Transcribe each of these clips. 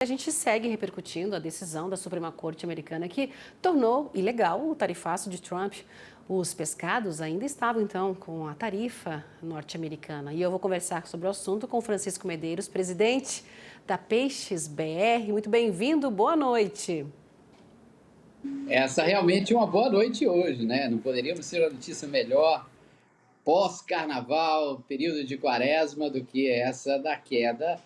A gente segue repercutindo a decisão da Suprema Corte americana que tornou ilegal o tarifaço de Trump. Os pescados ainda estavam, então, com a tarifa norte-americana. E eu vou conversar sobre o assunto com Francisco Medeiros, presidente da Peixes BR. Muito bem-vindo, boa noite. Essa realmente é uma boa noite hoje, né? Não poderíamos ter uma notícia melhor pós-carnaval, período de quaresma, do que essa da queda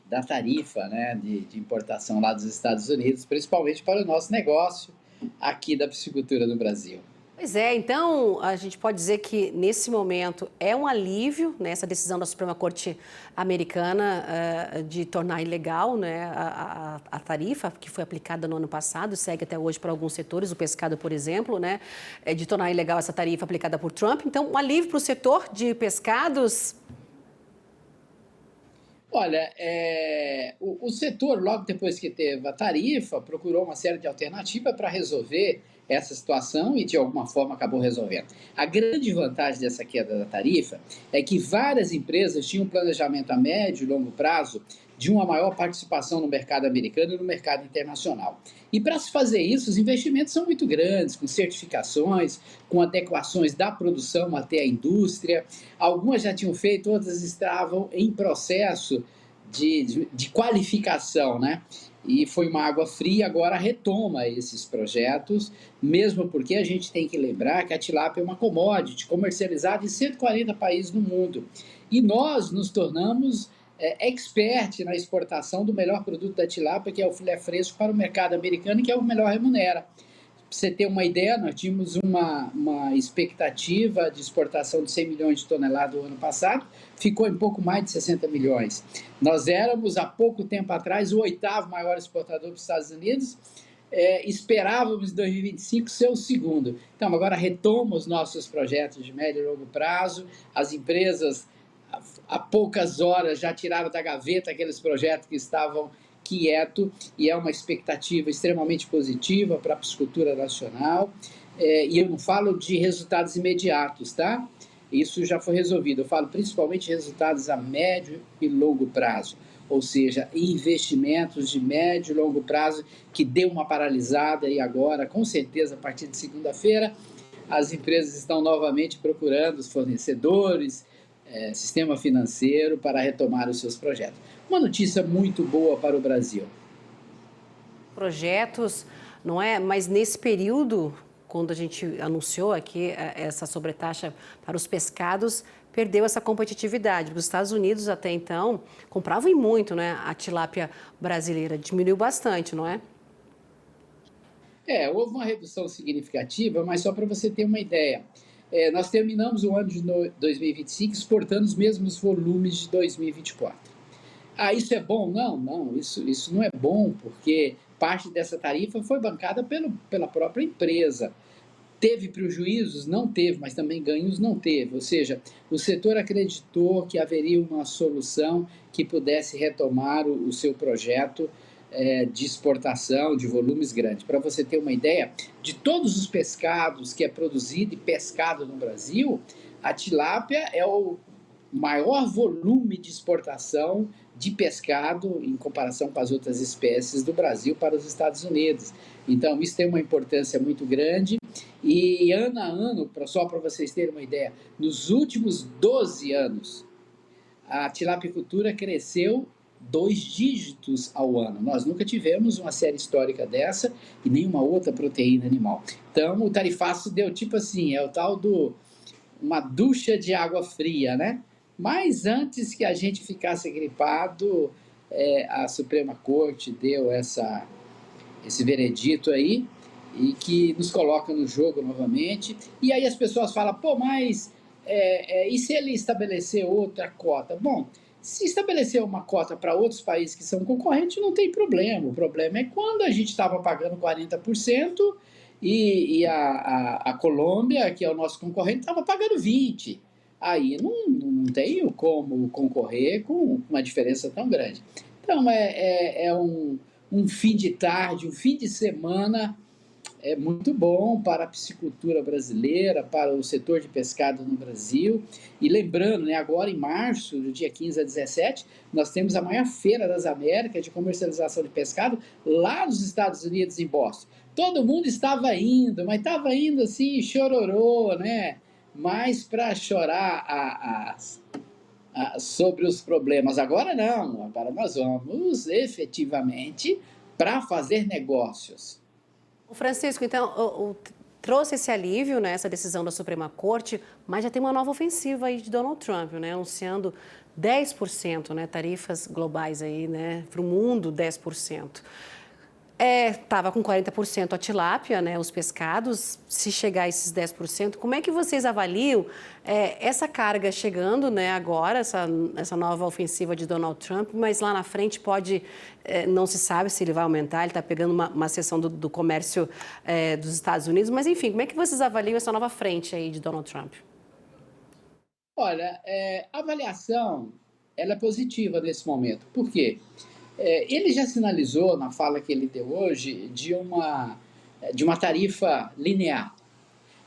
da tarifa, né, de importação lá dos Estados Unidos, principalmente para o nosso negócio aqui da piscicultura no Brasil. Pois é, então a gente pode dizer que nesse momento é um alívio, né, essa decisão da Suprema Corte americana de tornar ilegal, né, a tarifa que foi aplicada no ano passado, segue até hoje para alguns setores, o pescado, por exemplo, né, de tornar ilegal essa tarifa aplicada por Trump. Então, um alívio para o setor de pescados. Olha, o setor, logo depois que teve a tarifa, procurou uma série de alternativas para resolver essa situação e, de alguma forma, acabou resolvendo. A grande vantagem dessa queda da tarifa é que várias empresas tinham um planejamento a médio e longo prazo de uma maior participação no mercado americano e no mercado internacional. E para se fazer isso, os investimentos são muito grandes, com certificações, com adequações da produção até a indústria. Algumas já tinham feito, outras estavam em processo de qualificação, né? E foi uma água fria, agora retoma esses projetos, mesmo porque a gente tem que lembrar que a tilápia é uma commodity comercializada em 140 países no mundo. E nós nos tornamos expert na exportação do melhor produto da tilápia, que é o filé fresco, para o mercado americano, que é o melhor remunera. Para você ter uma ideia, nós tínhamos uma expectativa de exportação de 100 milhões de toneladas no ano passado, ficou em pouco mais de 60 milhões. Nós éramos, há pouco tempo atrás, o 8º maior exportador dos Estados Unidos, esperávamos em 2025 ser o 2º. Então, agora retoma os nossos projetos de médio e longo prazo, as empresas, há poucas horas, já tiraram da gaveta aqueles projetos que estavam quieto, e é uma expectativa extremamente positiva para a piscicultura nacional. E eu não falo de resultados imediatos, tá? Isso já foi resolvido. Eu falo principalmente de resultados a médio e longo prazo, ou seja, investimentos de médio e longo prazo que deu uma paralisada, e agora, com certeza, a partir de segunda-feira, as empresas estão novamente procurando os fornecedores, sistema financeiro para retomar os seus projetos. Uma notícia muito boa para o Brasil. Projetos, não é? Mas nesse período, quando a gente anunciou aqui essa sobretaxa para os pescados, perdeu essa competitividade. Os Estados Unidos, até então, compravam em muito, né? A tilápia brasileira diminuiu bastante, não é? Houve uma redução significativa, mas só para você ter uma ideia. Nós terminamos o ano de 2025 exportando os mesmos volumes de 2024. Isso é bom? Não, isso não é bom, porque parte dessa tarifa foi bancada pela própria empresa. Teve prejuízos? Não teve, mas também ganhos não teve. Ou seja, o setor acreditou que haveria uma solução que pudesse retomar o seu projeto de exportação de volumes grandes. Para você ter uma ideia, de todos os pescados que é produzido e pescado no Brasil, a tilápia é o maior volume de exportação de pescado em comparação com as outras espécies do Brasil para os Estados Unidos. Então, isso tem uma importância muito grande. E ano a ano, só para vocês terem uma ideia, nos últimos 12 anos, a tilapicultura cresceu 2 dígitos ao ano. Nós nunca tivemos uma série histórica dessa e nenhuma outra proteína animal. Então, o tarifaço deu tipo assim, é o tal do uma ducha de água fria, né? Mas antes que a gente ficasse gripado, a Suprema Corte deu esse veredito aí, e que nos coloca no jogo novamente. E aí as pessoas falam, pô, mas e se ele estabelecer outra cota? Bom, se estabelecer uma cota para outros países que são concorrentes, não tem problema. O problema é quando a gente estava pagando 40% e a Colômbia, que é o nosso concorrente, estava pagando 20%. Aí não tenho como concorrer com uma diferença tão grande. Então, um fim de tarde, um fim de semana é muito bom para a piscicultura brasileira, para o setor de pescado no Brasil. E lembrando, né, agora em março, do dia 15 a 17, nós temos a maior feira das Américas de comercialização de pescado lá nos Estados Unidos, em Boston. Todo mundo estava indo, mas estava indo assim, chororô, né? Mais para chorar sobre os problemas. Agora não, agora nós vamos efetivamente para fazer negócios. O Francisco, então, trouxe esse alívio, né, essa decisão da Suprema Corte, mas já tem uma nova ofensiva aí de Donald Trump, né, anunciando 10%, né, tarifas globais aí, né, para o mundo, 10%. Estava com 40% a tilápia, né, os pescados. Se chegar a esses 10%, como é que vocês avaliam essa carga chegando, né, agora, essa nova ofensiva de Donald Trump, mas lá na frente pode, não se sabe se ele vai aumentar, ele está pegando uma seção do comércio dos Estados Unidos, mas enfim, como é que vocês avaliam essa nova frente aí de Donald Trump? Olha, a avaliação ela é positiva nesse momento. Por quê? Ele já sinalizou na fala que ele deu hoje de uma tarifa linear.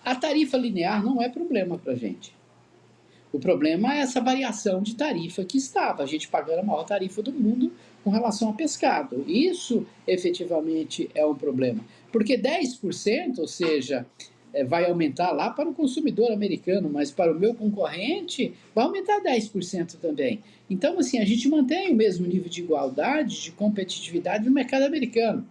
A tarifa linear não é problema para a gente. O problema é essa variação de tarifa que estava, a gente pagando a maior tarifa do mundo com relação ao pescado. Isso efetivamente é um problema. Porque 10%, ou seja, vai aumentar lá para o consumidor americano, mas para o meu concorrente vai aumentar 10% também. Então, assim, a gente mantém o mesmo nível de igualdade, de competitividade no mercado americano.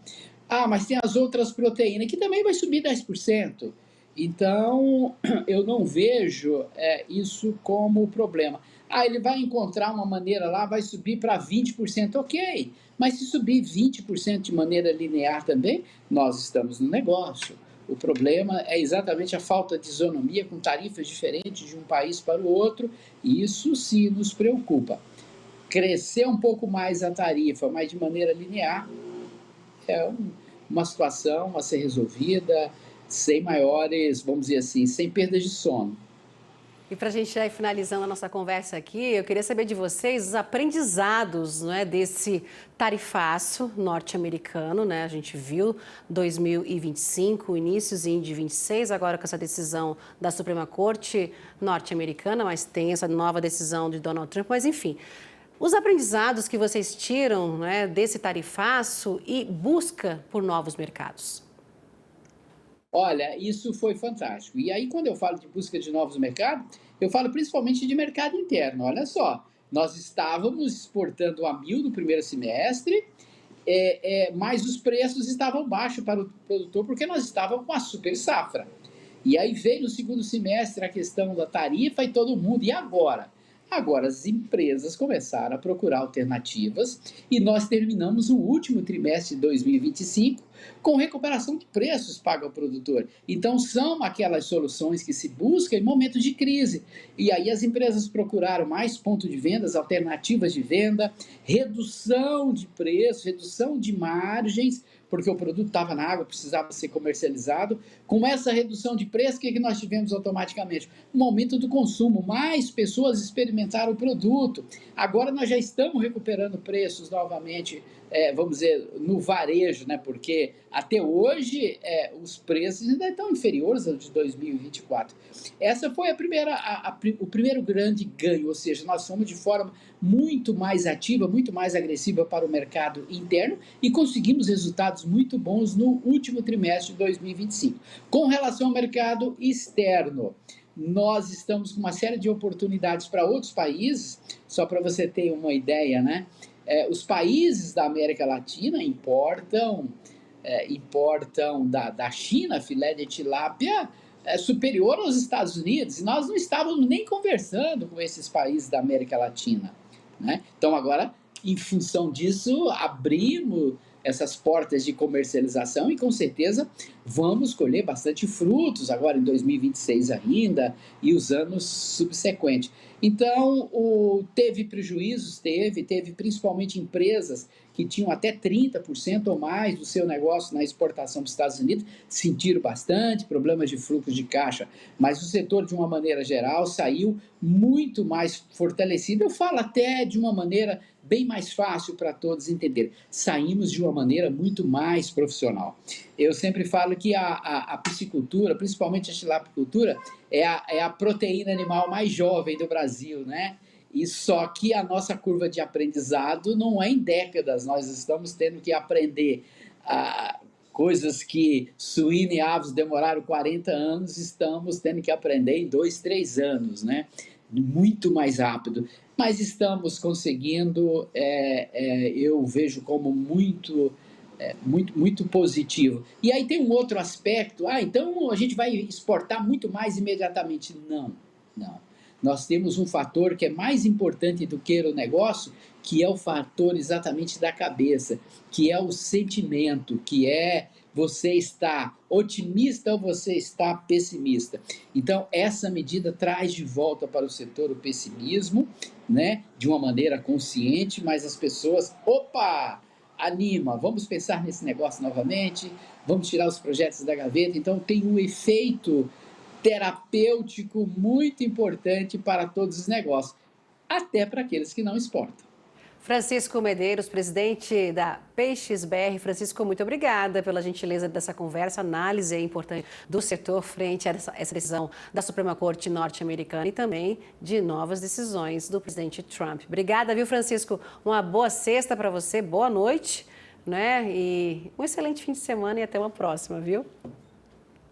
Ah, mas tem as outras proteínas que também vai subir 10%. Então, eu não vejo isso como problema. Ah, ele vai encontrar uma maneira lá, vai subir para 20%, ok. Mas se subir 20% de maneira linear também, nós estamos no negócio. O problema é exatamente a falta de isonomia com tarifas diferentes de um país para o outro, e isso sim nos preocupa. Crescer um pouco mais a tarifa, mas de maneira linear, é uma situação a ser resolvida sem maiores, vamos dizer assim, sem perdas de sono. E para a gente já ir finalizando a nossa conversa aqui, eu queria saber de vocês os aprendizados, né, desse tarifaço norte-americano, né? A gente viu 2025, iníciozinho de 26, agora com essa decisão da Suprema Corte norte-americana, mas tem essa nova decisão de Donald Trump, mas enfim. Os aprendizados que vocês tiram, né, desse tarifaço e busca por novos mercados? Olha, isso foi fantástico. E aí, quando eu falo de busca de novos mercados, eu falo principalmente de mercado interno. Olha só, nós estávamos exportando a 1.000 no primeiro semestre, mas os preços estavam baixos para o produtor porque nós estávamos com a super safra. E aí veio no segundo semestre a questão da tarifa e todo mundo. E agora? Agora as empresas começaram a procurar alternativas e nós terminamos o último trimestre de 2025 com recuperação de preços pago ao produtor. Então são aquelas soluções que se busca em momentos de crise. E aí as empresas procuraram mais pontos de vendas, alternativas de venda, redução de preços, redução de margens, porque o produto estava na água, precisava ser comercializado. Com essa redução de preço, o que nós tivemos automaticamente? Um aumento do consumo, mais pessoas experimentaram o produto. Agora nós já estamos recuperando preços novamente, vamos dizer, no varejo, né? Porque até hoje os preços ainda estão inferiores aos de 2024. Essa foi o primeiro grande ganho, ou seja, nós fomos de forma muito mais ativa, muito mais agressiva para o mercado interno e conseguimos resultados muito bons no último trimestre de 2025. Com relação ao mercado externo, nós estamos com uma série de oportunidades para outros países, só para você ter uma ideia, né? Os países da América Latina importam da China filé de tilápia superior aos Estados Unidos, e nós não estávamos nem conversando com esses países da América Latina, né? Então agora, em função disso, abrimos essas portas de comercialização e com certeza vamos colher bastante frutos agora em 2026 ainda e os anos subsequentes. Então, teve prejuízos, teve principalmente empresas que tinham até 30% ou mais do seu negócio na exportação para os Estados Unidos, sentiram bastante, problemas de fluxo de caixa, mas o setor, de uma maneira geral, saiu muito mais fortalecido. Eu falo até de uma maneira bem mais fácil para todos entenderem. Saímos de uma maneira muito mais profissional. Eu sempre falo que a piscicultura, principalmente a tilapicultura, é a proteína animal mais jovem do Brasil, né? E só que a nossa curva de aprendizado não é em décadas, nós estamos tendo que aprender coisas que suíno e aves demoraram 40 anos, estamos tendo que aprender em 2, 3 anos, né? Muito mais rápido. Mas estamos conseguindo, eu vejo como muito positivo. E aí tem um outro aspecto, então a gente vai exportar muito mais imediatamente. Não, não. Nós temos um fator que é mais importante do que o negócio, que é o fator exatamente da cabeça, que é o sentimento, que é você está otimista ou você está pessimista. Então, essa medida traz de volta para o setor o pessimismo, né, de uma maneira consciente, mas as pessoas, opa, anima, vamos pensar nesse negócio novamente, vamos tirar os projetos da gaveta. Então, tem um efeito terapêutico muito importante para todos os negócios, até para aqueles que não exportam. Francisco Medeiros, presidente da Peixes BR. Francisco, muito obrigada pela gentileza dessa conversa, análise importante do setor frente a essa decisão da Suprema Corte norte-americana e também de novas decisões do presidente Trump. Obrigada, viu, Francisco? Uma boa sexta para você, boa noite, né? E um excelente fim de semana e até uma próxima, viu?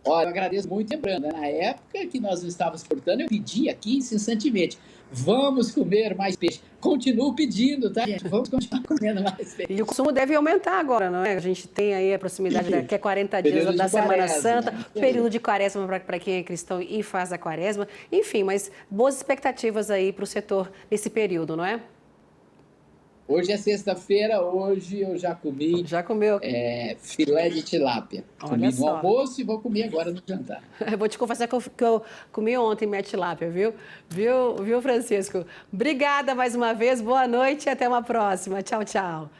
Olha, eu agradeço muito, lembrando, na época que nós estávamos exportando, eu pedi aqui incessantemente, vamos comer mais peixe. Continuo pedindo, tá, gente? Vamos continuar comendo mais peixe. E o consumo deve aumentar agora, não é? A gente tem aí a proximidade daqui a 40 dias da Semana Santa, período de quaresma para quem é cristão e faz a quaresma. Enfim, mas boas expectativas aí para o setor nesse período, não é? Hoje é sexta-feira, hoje eu já comi. Já comeu? Filé de tilápia. Comi no almoço e vou comer agora no jantar. Eu vou te confessar que eu comi ontem minha tilápia, viu? Viu, Francisco? Obrigada mais uma vez, boa noite e até uma próxima. Tchau, tchau.